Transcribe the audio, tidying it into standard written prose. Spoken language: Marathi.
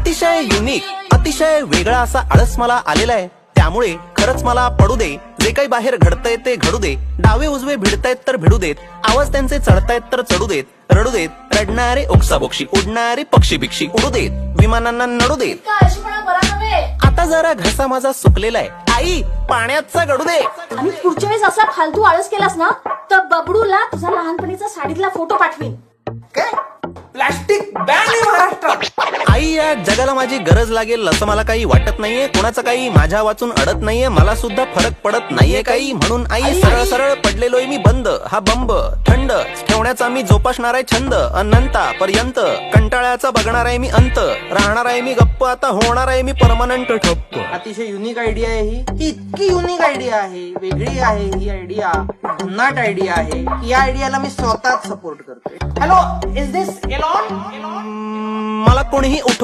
अतिशय युनिक, अतिशय वेगळा असा आळस मला आलेला आहे. त्यामुळे खरंच मला पडू दे, जे काही बाहेर घडतंय ते घडू दे. डावे उजवे भिडतायत तर भिडू देत, आवाज त्यांचे चढतायत तर चढू देत. रडू देत, रडणारे ओक्साबोक्षी, उडणारे पक्षी बिक्षी उडू देत, विमानांना नडू देत. आता जरा घसा माझा सुकलेला आहे, आई पाण्याचा गडू दे. आणि पुढच्या वेळेस असा फालतू आळस केलास ना तर बबडूला तुझा लहानपणीचा साडीतला फोटो पाठवीन. काय प्लास्टिक बॅन आहे महाराष्ट्रात. आई या जगाला माझी गरज लागेल असं मला काही वाटत नाहीये. कोणाचं काही माझ्या वाचून अडत नाहीये, मला सुद्धा फरक पडत नाहीये काही. म्हणून आई सरळ सरळ पडलेलोय मी बंद. हा बंब थंड ठेवण्याचा मी जोपासणार आहे छंद. अनंतापर्यंत कंटाळ्याचा बघणार आहे मी अंत. राहणार आहे मी गप्प, आता होणार आहे मी परमनंट ठप्प. अतिशय युनिक आयडिया आहे ही इतकी युनिक आयडिया आहे, वेगळी आहे ही आयडिया, भन्नाट आयडिया आहे. या आयडियाला मी स्वतःच सपोर्ट करतोय. Hello, is this Elon? मला कोणीही